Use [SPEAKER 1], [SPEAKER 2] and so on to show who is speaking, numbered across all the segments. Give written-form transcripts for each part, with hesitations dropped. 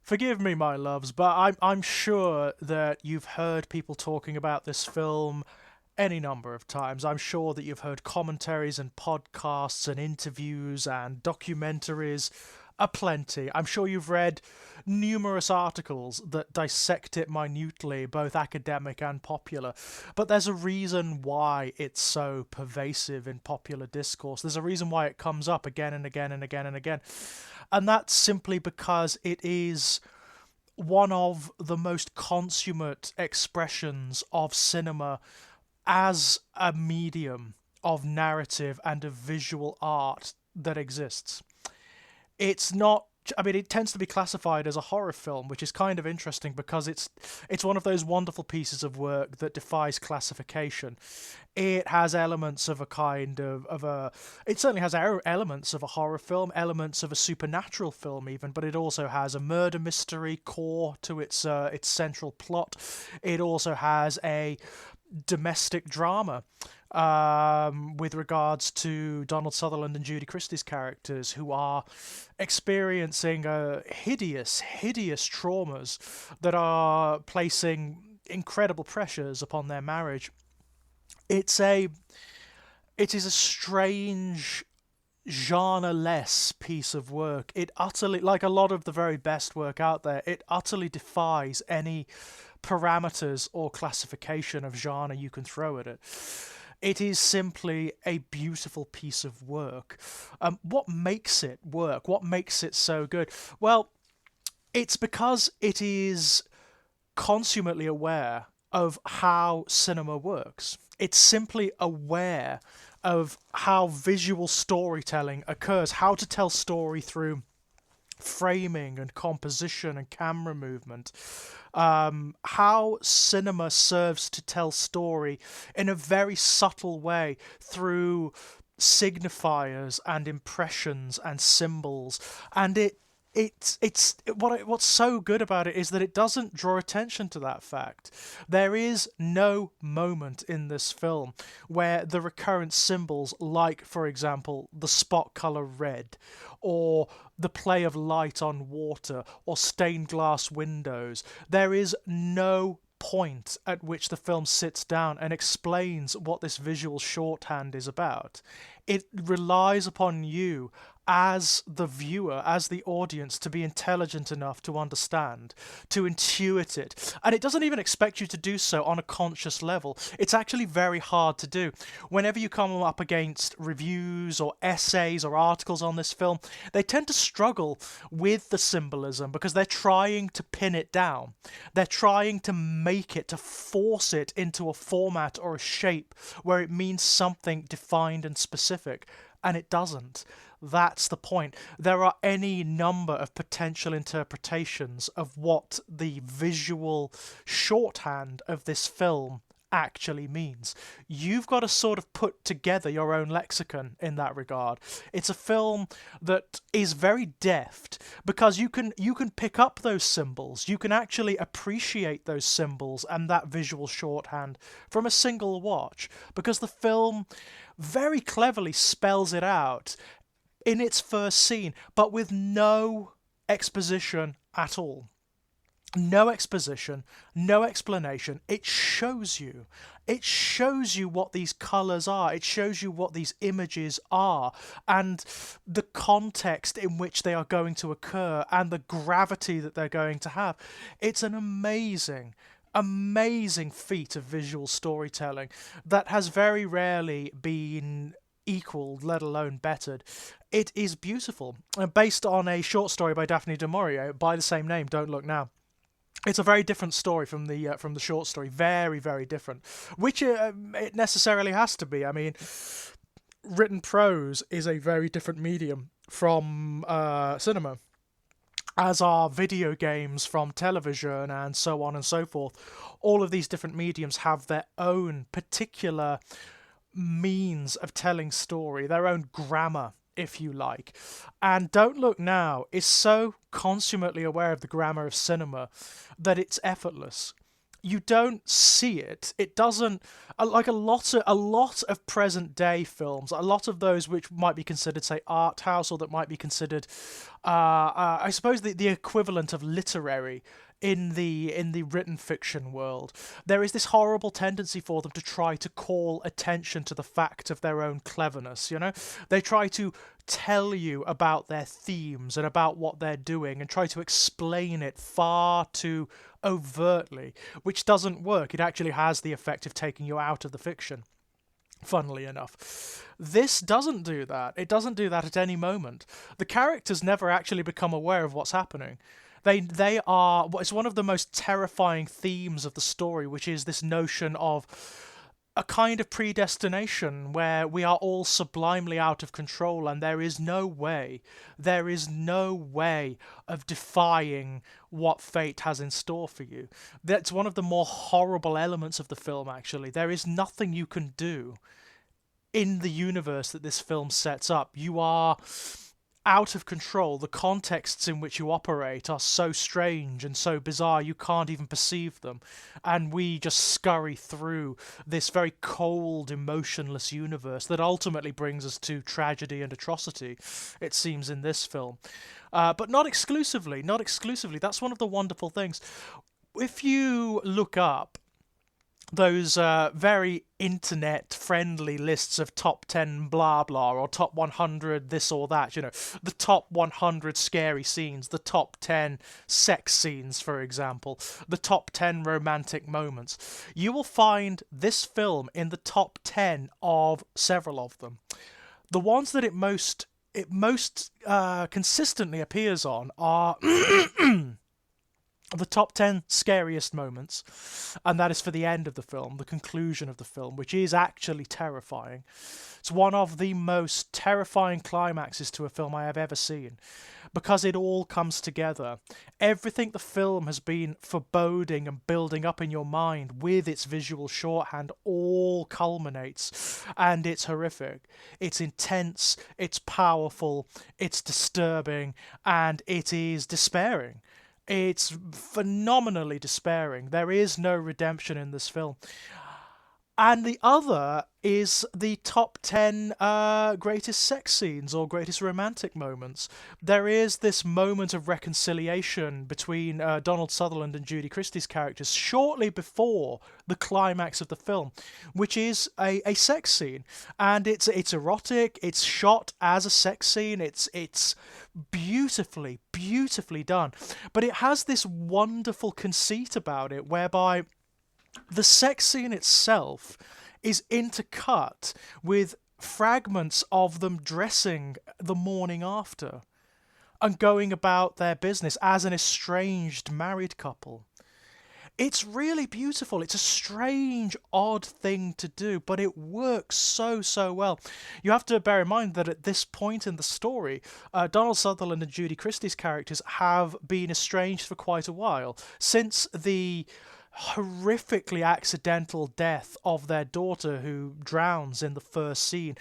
[SPEAKER 1] Forgive me, my loves, but I'm sure that you've heard people talking about this film any number of times. I'm sure that you've heard commentaries and podcasts and interviews and documentaries aplenty. I'm sure you've read numerous articles that dissect it minutely, both academic and popular. But there's a reason why it's so pervasive in popular discourse. There's a reason why it comes up again and again and again and again. And that's simply because it is one of the most consummate expressions of cinema as a medium of narrative and of visual art that exists. It's not, I mean, it tends to be classified as a horror film, which is kind of interesting because it's one of those wonderful pieces of work that defies classification. It has elements of a kind of a it certainly has elements of a horror film, elements of a supernatural film even, but it also has a murder mystery core to its central plot. It also has a domestic drama with regards to Donald Sutherland and Judy Christie's characters, who are experiencing hideous traumas that are placing incredible pressures upon their marriage. It's a it is a strange genre-less piece of work. It utterly, like a lot of the very best work out there, it utterly defies any parameters or classification of genre you can throw at it. It is simply a beautiful piece of work. What makes it work? What makes it so good? Well, it's because it is consummately aware of how cinema works. It's simply aware of how visual storytelling occurs, how to tell story through framing and composition and camera movement, how cinema serves to tell story in a very subtle way through signifiers and impressions and symbols, and what's so good about it is that it doesn't draw attention to that fact. There is no moment in this film where the recurrent symbols, like for example the spot color red, or the play of light on water, or stained glass windows, there is no point at which the film sits down and explains what this visual shorthand is about. It relies upon you as the viewer, as the audience, to be intelligent enough to understand, to intuit it. And it doesn't even expect you to do so on a conscious level. It's actually very hard to do. Whenever you come up against reviews or essays or articles on this film, they tend to struggle with the symbolism because they're trying to pin it down. They're trying to make it, to force it into a format or a shape where it means something defined and specific. And it doesn't. That's the point. There are any number of potential interpretations of what the visual shorthand of this film actually means. You've got to sort of put together your own lexicon in that regard. It's a film that is very deft because you can pick up those symbols. You can actually appreciate those symbols and that visual shorthand from a single watch, because the film very cleverly spells it out in its first scene, but with no exposition at all. No exposition, no explanation. It shows you. It shows you what these colours are. It shows you what these images are and the context in which they are going to occur and the gravity that they're going to have. It's an amazing feat of visual storytelling that has very rarely been equaled, let alone bettered. It is beautiful, based on a short story by Daphne du Maurier by the same name, Don't Look Now. It's a very different story from the short story, very, very different, which it necessarily has to be. I mean, written prose is a very different medium from cinema, as are video games from television and so on and so forth. All of these different mediums have their own particular means of telling story, their own grammar, if you like. And Don't Look Now is so consummately aware of the grammar of cinema that it's effortless. you don't see it. It doesn't, like a lot of present day films, a lot of those which might be considered, say, art house, or that might be considered, I suppose, the equivalent of literary in the written fiction world. There is this horrible tendency for them to try to call attention to the fact of their own cleverness. You know, they try to tell you about their themes and about what they're doing and try to explain it far too overtly, which doesn't work. It actually has the effect of taking you out of the fiction, funnily enough. This doesn't do that. It doesn't do that at any moment. The characters never actually become aware of what's happening. They are, it's one of the most terrifying themes of the story, which is this notion of a kind of predestination where we are all sublimely out of control, and there is no way of defying what fate has in store for you. That's one of the more horrible elements of the film, actually. There is nothing you can do in the universe that this film sets up. You are out of control. The contexts in which you operate are so strange and so bizarre you can't even perceive them, and we just scurry through this very cold, emotionless universe that ultimately brings us to tragedy and atrocity, it seems, in this film. But not exclusively. That's one of the wonderful things. If you look up those very internet-friendly lists of top 10 blah blah, or top 100 this or that, you know, the top 100 scary scenes, the top 10 sex scenes, for example, the top 10 romantic moments, you will find this film in the top 10 of several of them. The ones that it most consistently appears on are the top 10 scariest moments, and that is for the end of the film, the conclusion of the film, which is actually terrifying. It's one of the most terrifying climaxes to a film I have ever seen, because it all comes together. Everything the film has been foreboding and building up in your mind with its visual shorthand all culminates, and it's horrific. It's intense, it's powerful, it's disturbing, and it is despairing. It's phenomenally despairing. There is no redemption in this film. And the other is the top 10 greatest sex scenes or greatest romantic moments. There is this moment of reconciliation between Donald Sutherland and Judy Christie's characters shortly before the climax of the film, which is a sex scene. And it's erotic, it's shot as a sex scene, it's beautifully done. But it has this wonderful conceit about it, whereby the sex scene itself is intercut with fragments of them dressing the morning after and going about their business as an estranged married couple. It's really beautiful. It's a strange, odd thing to do, but it works so well. You have to bear in mind that at this point in the story, Donald Sutherland and Judy Christie's characters have been estranged for quite a while, since the horrifically accidental death of their daughter, who drowns in the first scene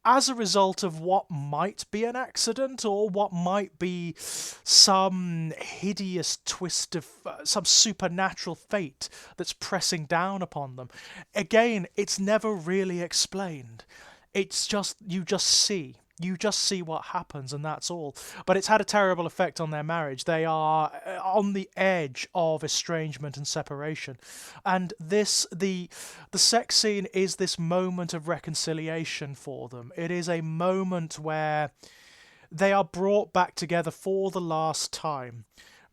[SPEAKER 1] as a result of what might be an accident, or what might be some hideous twist of some supernatural fate that's pressing down upon them. Again, it's never really explained. It's just, you just see what happens, and that's all. But it's had a terrible effect on their marriage. They are on the edge of estrangement and separation. And the sex scene is this moment of reconciliation for them. It is a moment where they are brought back together for the last time,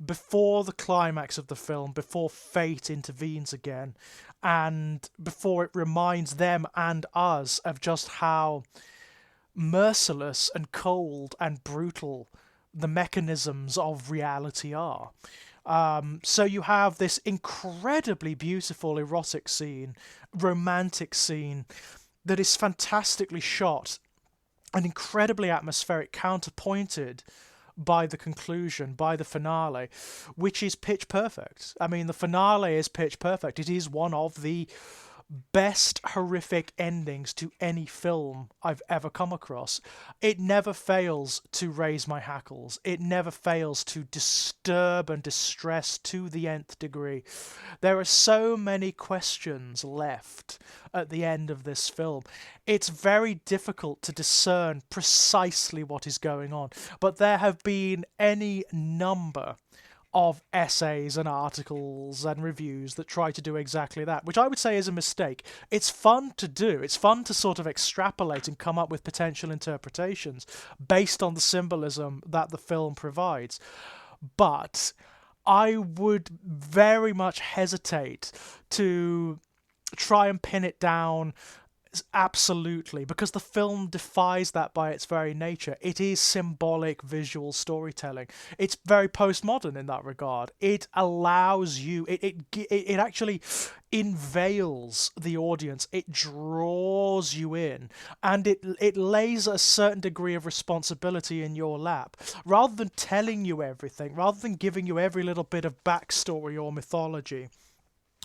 [SPEAKER 1] before the climax of the film, before fate intervenes again, and before it reminds them and us of just how merciless and cold and brutal the mechanisms of reality are. So you have this incredibly beautiful erotic scene, romantic scene, that is fantastically shot and incredibly atmospheric, counterpointed by the conclusion, by the finale, which is pitch perfect. I mean, the finale is pitch perfect. It is one of the best horrific endings to any film I've ever come across. It never fails to raise my hackles. It never fails to disturb and distress to the nth degree. There are so many questions left at the end of this film. It's very difficult to discern precisely what is going on, but there have been any number of essays and articles and reviews that try to do exactly that, which I would say is a mistake. It's fun to do. It's fun to sort of extrapolate and come up with potential interpretations based on the symbolism that the film provides. But I would very much hesitate to try and pin it down absolutely, because the film defies that by its very nature. It is symbolic visual storytelling. It's very postmodern in that regard. It allows you, it actually unveils the audience. It draws you in, and it lays a certain degree of responsibility in your lap. Rather than telling you everything, rather than giving you every little bit of backstory or mythology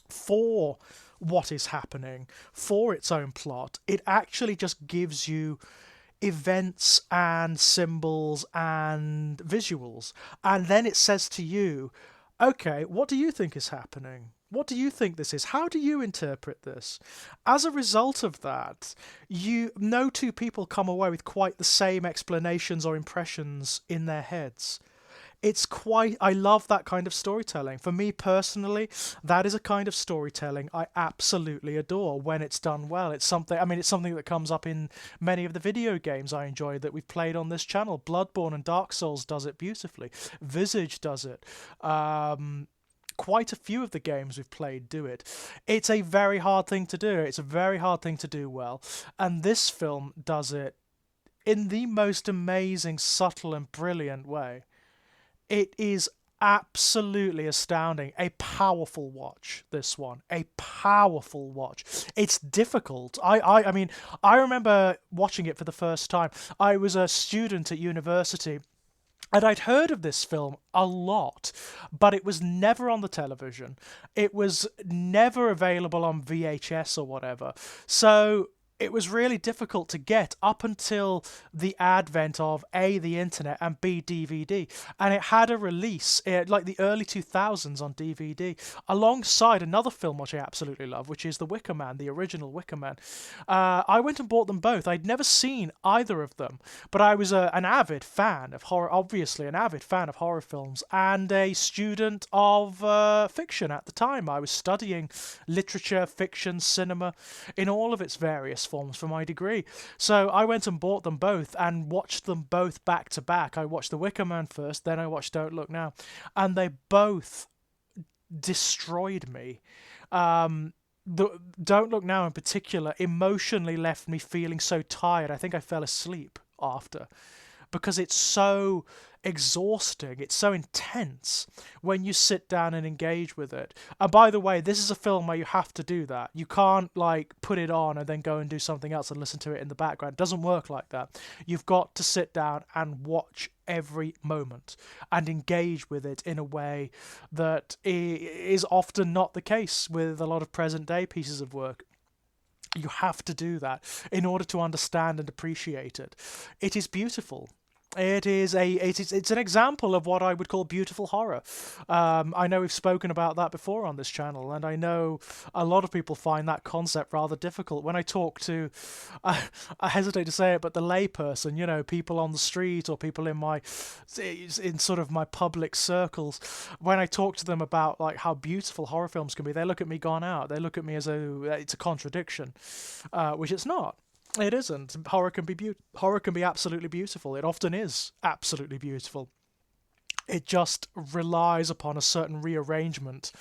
[SPEAKER 1] for what is happening, for its own plot, it actually just gives you events and symbols and visuals, and then it says to you, okay, what do you think is happening? What do you think this is? How do you interpret this? As a result of that, no two people come away with quite the same explanations or impressions in their heads. I love that kind of storytelling. For me personally, that is a kind of storytelling I absolutely adore when it's done well. It's something that comes up in many of the video games I enjoy that we've played on this channel. Bloodborne and Dark Souls does it beautifully. Visage does it. Quite a few of the games we've played do it. It's a very hard thing to do. It's a very hard thing to do well. And this film does it in the most amazing, subtle and brilliant way. It is absolutely astounding. A powerful watch, this one. A powerful watch. It's difficult. I mean, I remember watching it for the first time. I was a student at university, and I'd heard of this film a lot, but it was never on the television. It was never available on VHS or whatever. So it was really difficult to get up until the advent of A, the internet, and B, DVD. And it had a release, like the early 2000s on DVD, alongside another film which I absolutely love, which is The Wicker Man, the original Wicker Man. I went and bought them both. I'd never seen either of them, but I was an avid fan of horror, obviously an avid fan of horror films, and a student of fiction at the time. I was studying literature, fiction, cinema, in all of its various forms for my degree. So I went and bought them both and watched them both back to back. I watched The Wicker Man first, then I watched Don't Look Now, and they both destroyed me. The Don't Look Now in particular emotionally left me feeling so tired. I think I fell asleep after, because it's so exhausting, it's so intense when you sit down and engage with it. And by the way, this is a film where you have to do that. You can't like put it on and then go and do something else and listen to it in the background. It doesn't work like that. You've got to sit down and watch every moment and engage with it in a way that is often not the case with a lot of present day pieces of work. You have to do that in order to understand and appreciate it. It is beautiful. It's an example of what I would call beautiful horror. I know we've spoken about that before on this channel, and I know a lot of people find that concept rather difficult. When I talk to, I hesitate to say it, but the layperson, you know, people on the street or people in sort of my public circles, when I talk to them about like how beautiful horror films can be, they look at me gone out. They look at me as though it's a contradiction, which it's not. It isn't. Horror can be absolutely beautiful. It often is absolutely beautiful. It just relies upon a certain rearrangement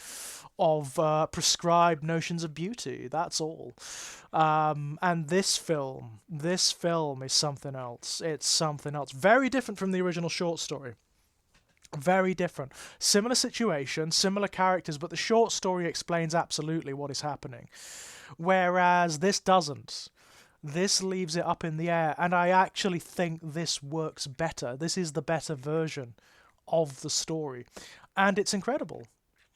[SPEAKER 1] of prescribed notions of beauty. That's all. And this film is something else. It's something else. Very different from the original short story. Very different. Similar situation, similar characters, but the short story explains absolutely what is happening. Whereas this doesn't. This leaves it up in the air, and I actually think this works better. This is the better version of the story, and it's incredible.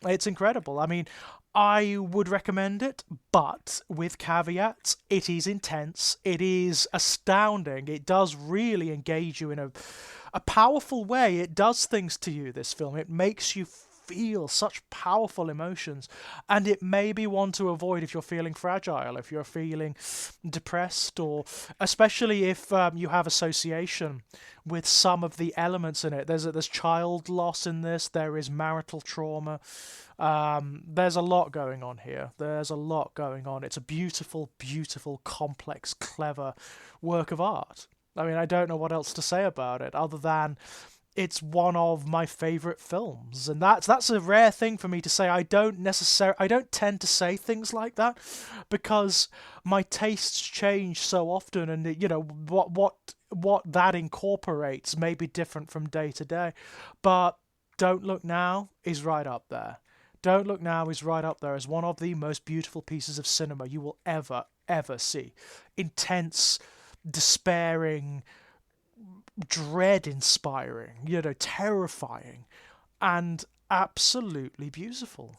[SPEAKER 1] It's incredible. I mean, I would recommend it, but with caveats. It is intense. It is astounding. It does really engage you in a powerful way. It does things to you, this film. It makes you feel such powerful emotions, and it may be one to avoid if you're feeling fragile, if you're feeling depressed, or especially if you have association with some of the elements in it. There's child loss in this. There is marital trauma. There's a lot going on here. There's a lot going on. It's a beautiful, beautiful, complex, clever work of art. I mean, I don't know what else to say about it other than it's one of my favorite films, and that's a rare thing for me to say. I don't tend to say things like that because my tastes change so often, and what that incorporates may be different from day to day. But Don't Look Now is right up there. Don't Look Now is right up there as one of the most beautiful pieces of cinema you will ever see. Intense, despairing, dread-inspiring, terrifying, and absolutely beautiful.